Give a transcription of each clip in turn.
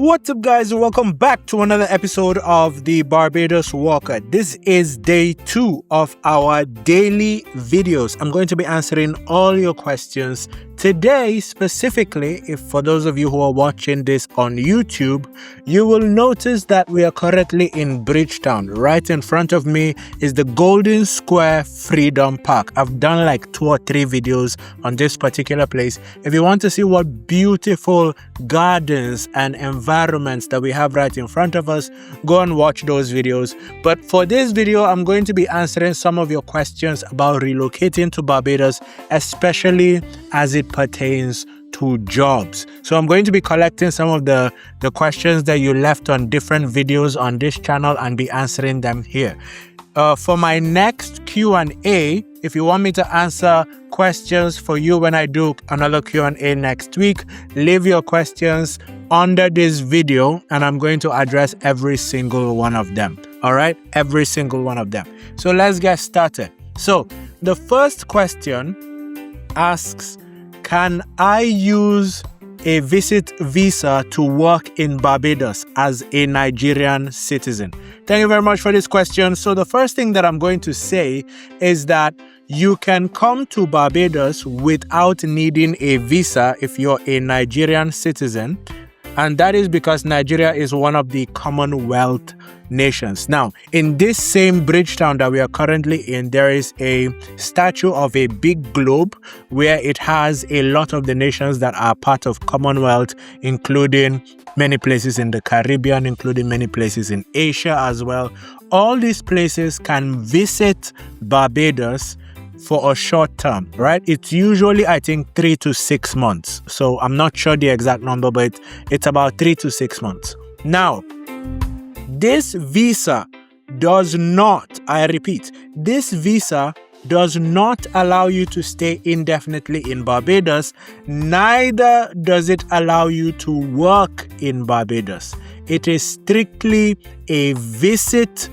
What's up, guys, and welcome back to another episode of the Barbados Walker. This is day 2 of our daily videos. I'm going to be answering all your questions today. Specifically, if for those of you who are watching this on YouTube, you will notice that we are currently in Bridgetown. Right in front of me is the Golden Square Freedom Park. I've done like 2 or 3 videos on this particular place. If you want to see what beautiful gardens and environments that we have right in front of us, go and watch those videos. But for this video, I'm going to be answering some of your questions about relocating to Barbados, especially as it pertains to jobs. So I'm going to be collecting some of the questions that you left on different videos on this channel and be answering them here. For my next Q&A, if you want me to answer questions for you when I do another Q&A next week, leave your questions under this video and I'm going to address every single one of them. All right? Every single one of them. So let's get started. So the first question asks, can I use a visit visa to work in Barbados as a Nigerian citizen? Thank you very much for this question. So the first thing that I'm going to say is that you can come to Barbados without needing a visa if you're a Nigerian citizen. And that is because Nigeria is one of the Commonwealth nations. Now, in this same Bridgetown that we are currently in, there is a statue of a big globe where it has a lot of the nations that are part of Commonwealth, including many places in the Caribbean, including many places in Asia as well. All these places can visit Barbados for a short term, right? It's usually, I think, 3 to 6 months. So I'm not sure the exact number, but it's about 3 to 6 months. Now, this visa does not, I repeat, this visa does not allow you to stay indefinitely in Barbados. Neither does it allow you to work in Barbados. It is strictly a visit.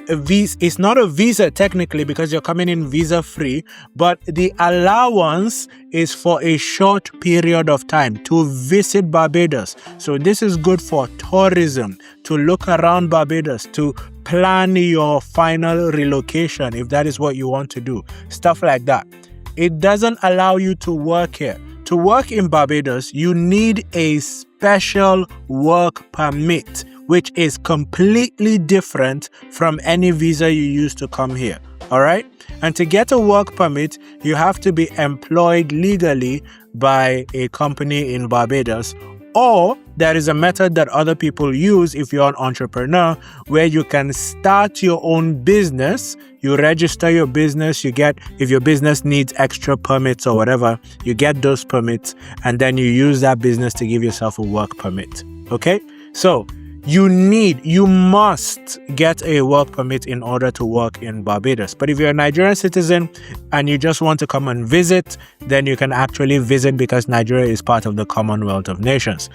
It's not a visa technically because you're coming in visa free, but the allowance is for a short period of time to visit Barbados. So this is good for tourism, to look around Barbados, to plan your final relocation if that is what you want to do, stuff like that. It doesn't allow you to work here. To work in Barbados, you need a special work permit, which is completely different from any visa you use to come here. All right? And to get a work permit, you have to be employed legally by a company in Barbados, or there is a method that other people use if you're an entrepreneur where you can start your own business. You register your business, you get, if your business needs extra permits or whatever, you get those permits and then you use that business to give yourself a work permit. Okay? So you must get a work permit in order to work in Barbados. But if you're a Nigerian citizen and you just want to come and visit, then you can actually visit because Nigeria is part of the Commonwealth of Nations.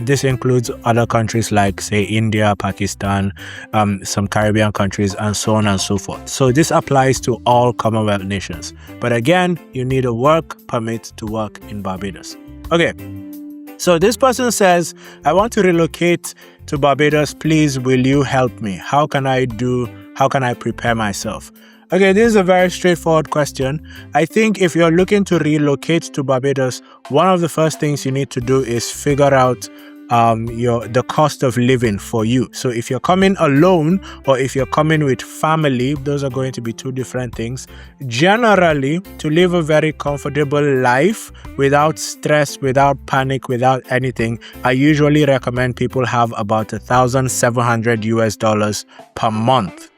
This includes other countries like, say, India, Pakistan, some Caribbean countries, and so on and so forth. So this applies to all Commonwealth nations. But again, you need a work permit to work in Barbados. Okay. So this person says, I want to relocate to Barbados. Please, will you help me? How can I prepare myself? Okay, this is a very straightforward question. I think if you're looking to relocate to Barbados, one of the first things you need to do is figure out the cost of living for you. So if you're coming alone or if you're coming with family, those are going to be 2 different things. Generally, to live a very comfortable life without stress, without panic, without anything, I usually recommend people have about $1,700 per month.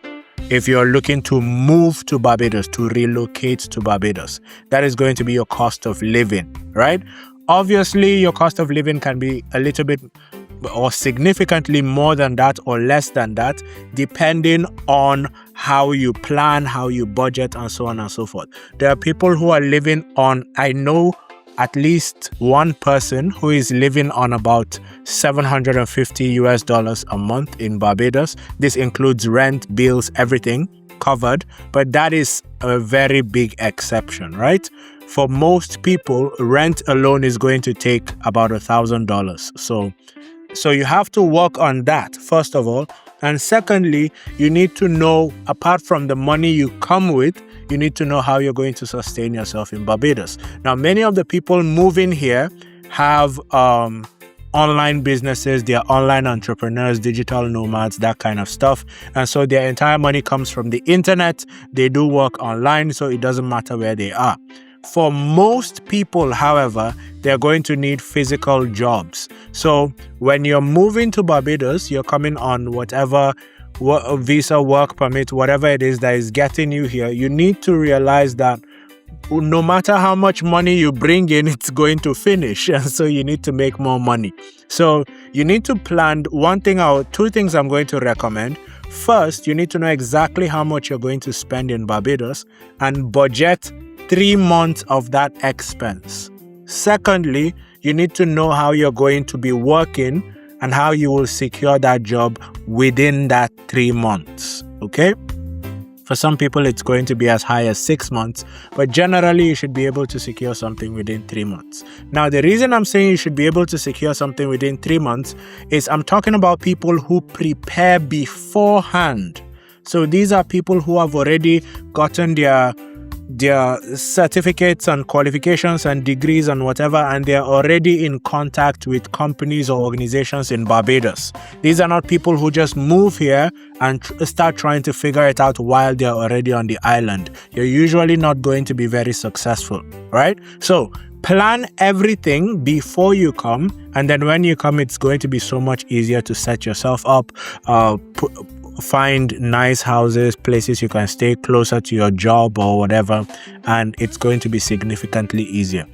If you're looking to move to Barbados, to relocate to Barbados, that is going to be your cost of living, right? Obviously, your cost of living can be a little bit or significantly more than that or less than that, depending on how you plan, how you budget, and so on and so forth. There are people who are living on, I know at least one person who is living on about $750 a month in Barbados. This includes rent, bills, everything covered, but that is a very big exception, right? For most people, rent alone is going to take about $1,000. So So you have to work on that, first of all. And secondly, you need to know, apart from the money you come with, you need to know how you're going to sustain yourself in Barbados. Now, many of the people moving here have online businesses. They are online entrepreneurs, digital nomads, that kind of stuff. And so their entire money comes from the internet. They do work online, so it doesn't matter where they are. For most people, however, they're going to need physical jobs. So when you're moving to Barbados, you're coming on whatever visa, work permit, whatever it is that is getting you here, you need to realize that no matter how much money you bring in, it's going to finish. And so you need to make more money. So you need to plan. Two things I'm going to recommend. First, you need to know exactly how much you're going to spend in Barbados and budget 3 months of that expense. Secondly, you need to know how you're going to be working and how you will secure that job within that 3 months. Okay? For some people, it's going to be as high as 6 months, but generally you should be able to secure something within 3 months. Now, the reason I'm saying you should be able to secure something within 3 months is I'm talking about people who prepare beforehand. So these are people who have already gotten their certificates and qualifications and degrees and whatever, and they're already in contact with companies or organizations in Barbados. These are not people who just move here and start trying to figure it out while they're already on the island. You're usually not going to be very successful, right? So plan everything before you come, and then when you come, it's going to be so much easier to set yourself up, find nice houses, places you can stay closer to your job or whatever, and it's going to be significantly easier.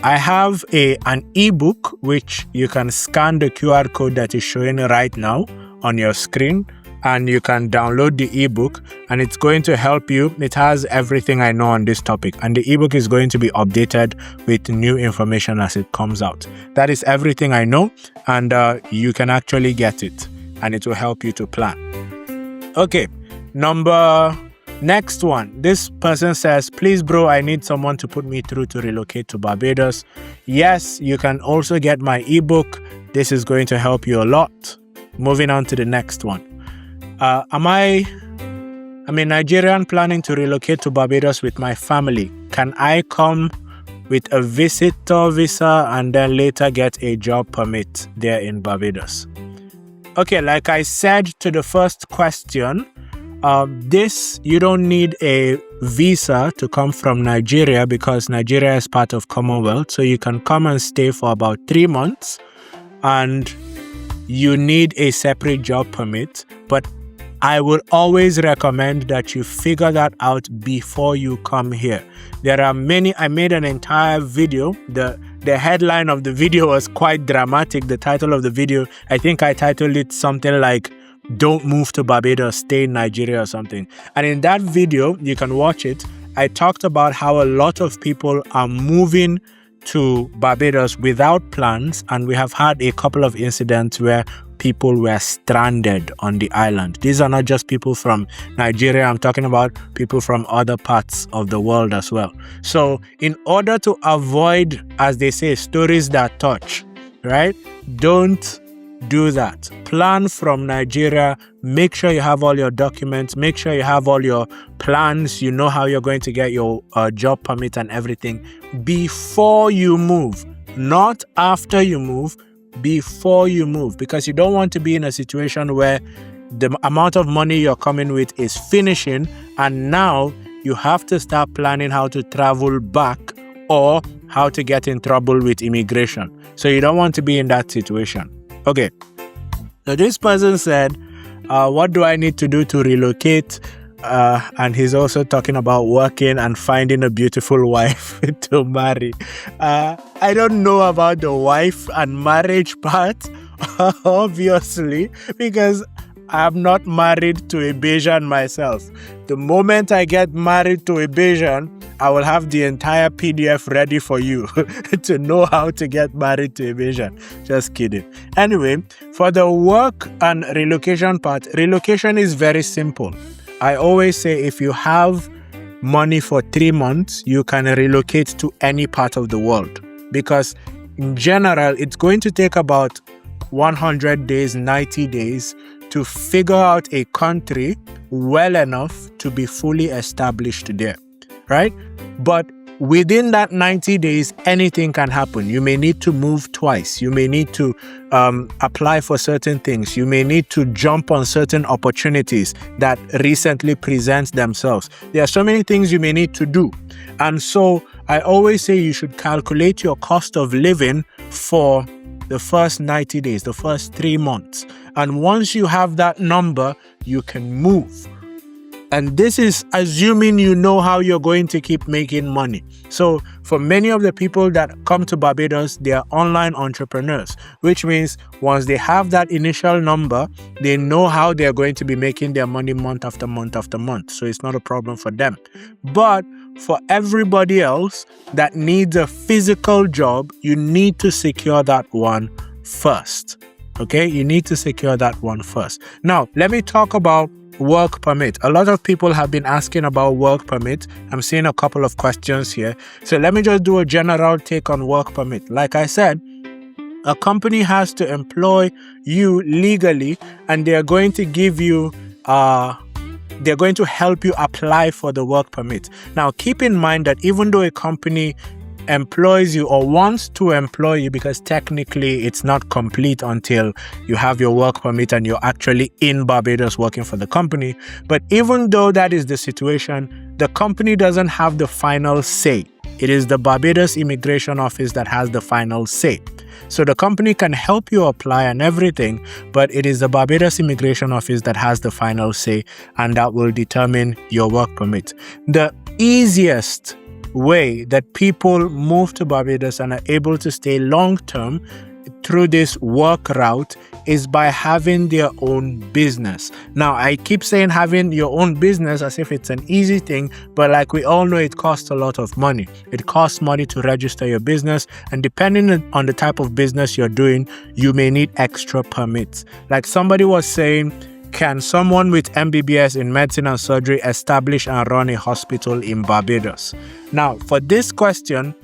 I have an ebook which you can scan the QR code that is showing right now on your screen, and you can download the ebook, and it's going to help you. It has everything I know on this topic, and the ebook is going to be updated with new information as it comes out. That is everything I know, and you can actually get it, and it will help you to plan. Okay, next one. This person says, please bro, I need someone to put me through to relocate to Barbados. Yes, you can also get my ebook. This is going to help you a lot. Moving on to the next one. I'm a Nigerian planning to relocate to Barbados with my family. Can I come with a visitor visa and then later get a job permit there in Barbados? Okay, like I said to the first question, you don't need a visa to come from Nigeria because Nigeria is part of Commonwealth. So you can come and stay for about 3 months, and you need a separate job permit. But I would always recommend that you figure that out before you come here. There are many. I made an entire video. The headline of the video was quite dramatic. The title of the video, I think I titled it something like, "Don't move to Barbados, stay in Nigeria" or something. And in that video, you can watch it, I talked about how a lot of people are moving to Barbados without plans, and we have had a couple of incidents where people were stranded on the island. These are not just people from Nigeria. I'm talking about people from other parts of the world as well. So in order to avoid, as they say, stories that touch, right? Don't do that. Plan from Nigeria. Make sure you have all your documents. Make sure you have all your plans. You know how you're going to get your job permit and everything before you move, not after you move. Before you move, because you don't want to be in a situation where the amount of money you're coming with is finishing, and now you have to start planning how to travel back or how to get in trouble with immigration. So you don't want to be in that situation. Okay. So this person said, what do I need to do to relocate? And he's also talking about working and finding a beautiful wife to marry. I don't know about the wife and marriage part, obviously, because I'm not married to a Bayesian myself. The moment I get married to a Bayesian, I will have the entire PDF ready for you to know how to get married to a Bayesian. Just kidding. Anyway, for the work and relocation part, relocation is very simple. I always say if you have money for 3 months, you can relocate to any part of the world, because in general, it's going to take about 100 days, 90 days to figure out a country well enough to be fully established there, right? But within that 90 days, anything can happen. You may need to move twice. You may need to apply for certain things. You may need to jump on certain opportunities that recently present themselves. There are so many things you may need to do. And so I always say you should calculate your cost of living for the first 90 days, the first 3 months. And once you have that number, you can move. And this is assuming you know how you're going to keep making money. So for many of the people that come to Barbados, they are online entrepreneurs, which means once they have that initial number, they know how they're going to be making their money month after month after month. So it's not a problem for them. But for everybody else that needs a physical job, you need to secure that one first. Okay, you need to secure that one first. Now, let me talk about work permit. A lot of people have been asking about work permit. I'm seeing a couple of questions here. So let me just do a general take on work permit. Like I said, a company has to employ you legally, and they're going to give you they're going to help you apply for the work permit. Now, keep in mind that even though a company employs you or wants to employ you, because technically it's not complete until you have your work permit and you're actually in Barbados working for the company. But even though that is the situation, the company doesn't have the final say. It is the Barbados Immigration Office that has the final say. So the company can help you apply and everything, but it is the Barbados Immigration Office that has the final say, and that will determine your work permit. The easiest way that people move to Barbados and are able to stay long-term through this work route is by having their own business. Now, I keep saying having your own business as if it's an easy thing, but like we all know, it costs a lot of money. It costs money to register your business, and depending on the type of business you're doing, you may need extra permits. Like somebody was saying, can someone with MBBS in medicine and surgery establish and run a hospital in Barbados? Now, for this question,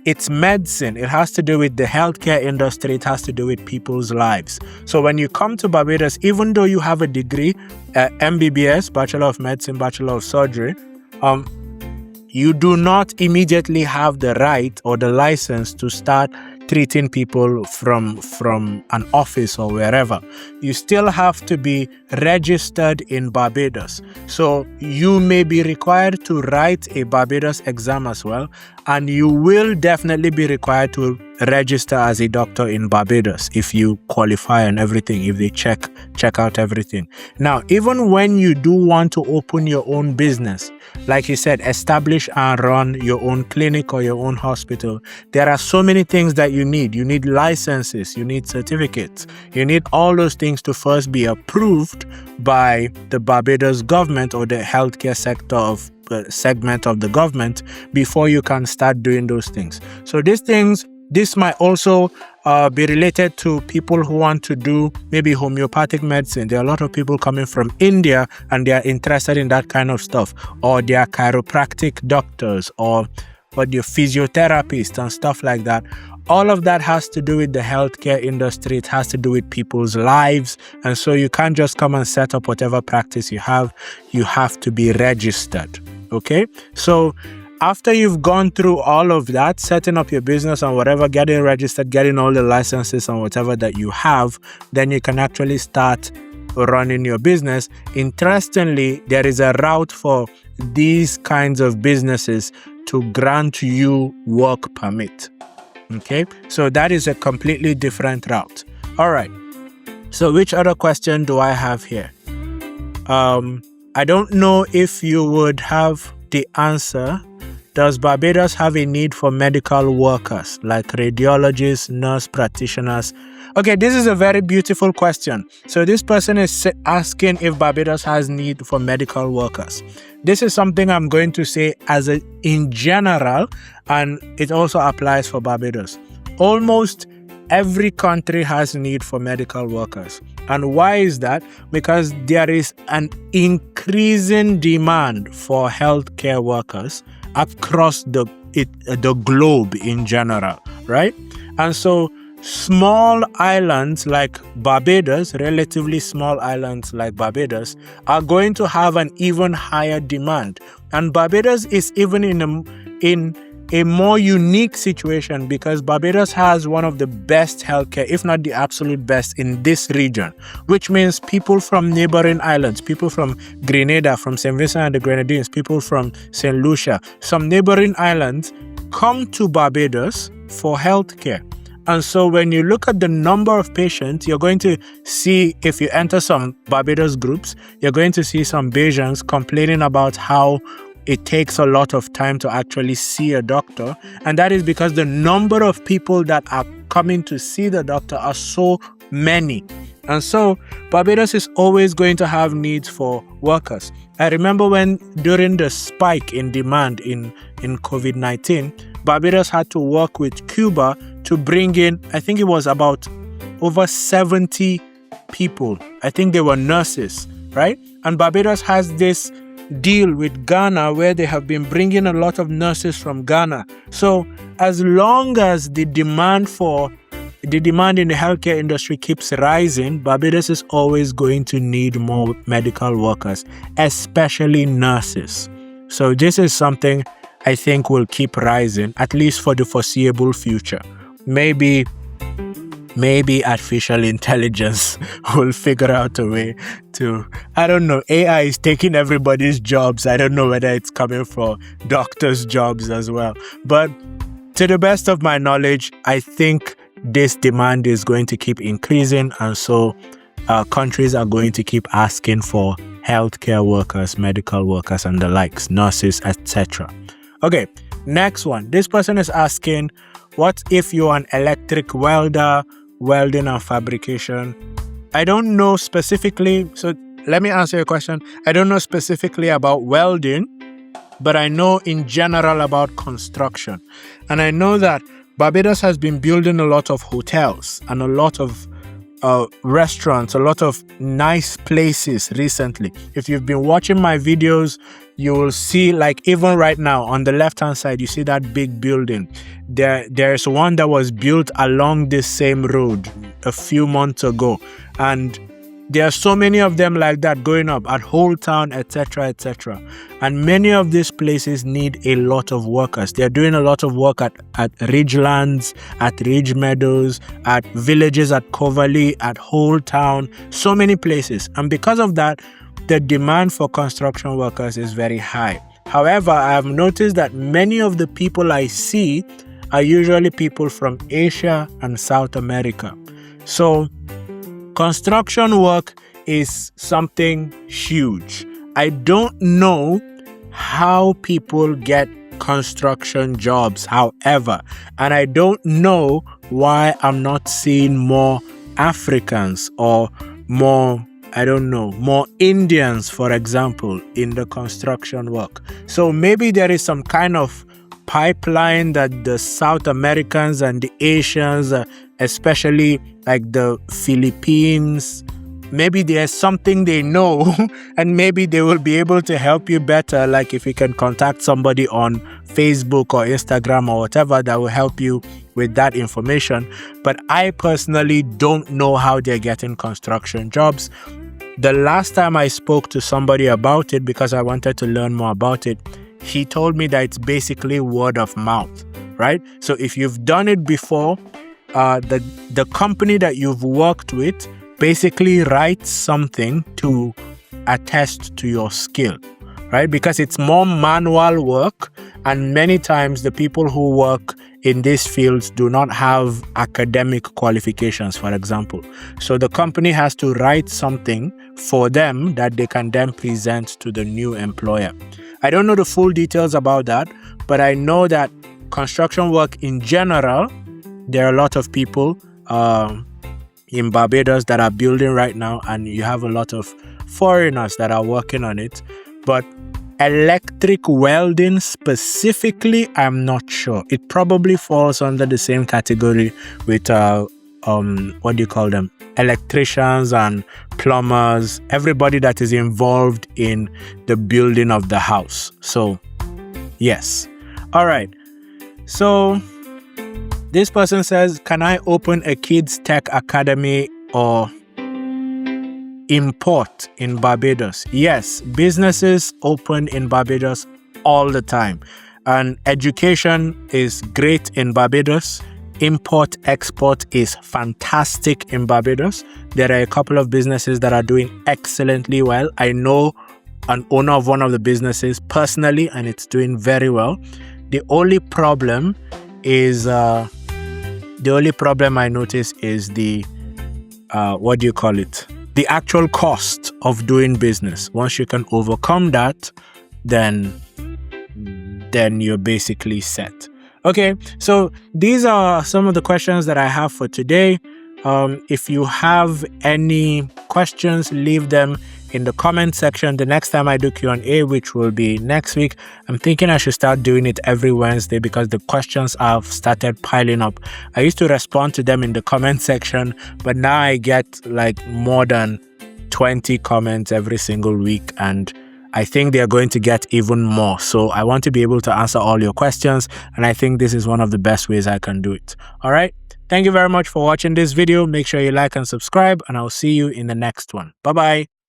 it's medicine. It has to do with the healthcare industry. It has to do with people's lives. So when you come to Barbados, even though you have a degree, MBBS, Bachelor of Medicine, Bachelor of Surgery, you do not immediately have the right or the license to start treating people from an office or wherever. You still have to be registered in Barbados. So you may be required to write a Barbados exam as well, and you will definitely be required to register as a doctor in Barbados if you qualify and everything, if they check out everything. Now, even when you do want to open your own business, like you said, establish and run your own clinic or your own hospital, there are so many things that you need. You need licenses, you need certificates, you need all those things to first be approved by the Barbados government or the healthcare sector of segment of the government before you can start doing those things. So this might also be related to people who want to do maybe homeopathic medicine. There are a lot of people coming from India and they are interested in that kind of stuff, or they are chiropractic doctors or your physiotherapists and stuff like that. All of that has to do with the healthcare industry. It has to do with people's lives. And so you can't just come and set up whatever practice you have. You have to be registered. Okay? So after you've gone through all of that, setting up your business and whatever, getting registered, getting all the licenses and whatever that you have, then you can actually start running your business. Interestingly, there is a route for these kinds of businesses to grant you work permit. Okay, so that is a completely different route. All right. So which other question do I have here? I don't know if you would have the answer. Does Barbados have a need for medical workers like radiologists, nurse practitioners? Okay, this is a very beautiful question. So this person is asking if Barbados has need for medical workers. This is something I'm going to say in general, and it also applies for Barbados. Almost every country has need for medical workers. And why is that? Because there is an increasing demand for healthcare workers across the globe in general, right? And so small islands like Barbados, relatively small islands like Barbados, are going to have an even higher demand. And Barbados is even in a more unique situation because Barbados has one of the best healthcare, if not the absolute best, in this region, which means people from neighboring islands, people from Grenada, from St. Vincent and the Grenadines, people from St. Lucia, some neighboring islands come to Barbados for healthcare. And so when you look at the number of patients, you're going to see, if you enter some Barbados groups, you're going to see some Bajans complaining about how it takes a lot of time to actually see a doctor. And that is because the number of people that are coming to see the doctor are so many. And so Barbados is always going to have needs for workers. I remember when during the spike in demand in COVID-19, Barbados had to work with Cuba to bring in, I think it was about over 70 people. I think they were nurses, right? And Barbados has this deal with Ghana where they have been bringing a lot of nurses from Ghana. So as long as the demand in the healthcare industry keeps rising, Barbados is always going to need more medical workers, especially nurses. So this is something I think will keep rising, at least for the foreseeable future. Maybe artificial intelligence will figure out a way to, I don't know, AI is taking everybody's jobs. I don't know whether it's coming for doctors' jobs as well. But to the best of my knowledge, I think this demand is going to keep increasing. And so countries are going to keep asking for healthcare workers, medical workers, and the likes, nurses, etc. Okay, next one. This person is asking, what if you're an electric welder, welding and fabrication? I don't know specifically, so let me answer your question. I don't know specifically about welding, but I know in general about construction. And I know that Barbados has been building a lot of hotels and a lot of restaurants, a lot of nice places recently. If you've been watching my videos, you will see, like, even right now on the left hand side, you see that big building. There's one that was built along this same road a few months ago, and there are so many of them like that going up at Whole Town, etc., etc. And many of these places need a lot of workers. They're doing a lot of work at Ridgelands, at Ridge Meadows, at villages at Coverley, at Whole Town, so many places. And because of that, the demand for construction workers is very high. However, I have noticed that many of the people I see are usually people from Asia and South America. So construction work is something huge. I don't know how people get construction jobs, however, and I don't know why I'm not seeing more Africans or more Indians, for example, in the construction work. So maybe there is some kind of pipeline that the South Americans and the Asians, especially like the Philippines, maybe there's something they know and maybe they will be able to help you better. Like if you can contact somebody on Facebook or Instagram or whatever that will help you with that information. But I personally don't know how they're getting construction jobs. The last time I spoke to somebody about it, because I wanted to learn more about it, he told me that it's basically word of mouth, right? So if you've done it before, the company that you've worked with basically writes something to attest to your skill, right? Because it's more manual work, and many times the people who work in these fields do not have academic qualifications, for example. So the company has to write something for them that they can then present to the new employer. I don't know the full details about that, but I know that construction work in general, there are a lot of people in Barbados that are building right now, and you have a lot of foreigners that are working on it. But electric welding specifically, I'm not sure. It probably falls under the same category with what do you call them? Electricians and plumbers, everybody that is involved in the building of the house. So, yes. All right. So, This person says, can I open a kids tech academy or import in Barbados? Yes, businesses open in Barbados all the time. And education is great in Barbados. Import, export is fantastic in Barbados. There are a couple of businesses that are doing excellently well. I know an owner of one of the businesses personally, and it's doing very well. The only problem I notice is the the actual cost of doing business. Once you can overcome that, then you're basically set. Okay, so these are some of the questions that I have for today. If you have any questions, leave them in the comment section. The next time I do Q&A, which will be next week, I'm thinking I should start doing it every Wednesday because the questions have started piling up. I used to respond to them in the comment section, but now I get like more than 20 comments every single week, and I think they're going to get even more. So I want to be able to answer all your questions, and I think this is one of the best ways I can do it. All right. Thank you very much for watching this video. Make sure you like and subscribe, and I'll see you in the next one. Bye-bye.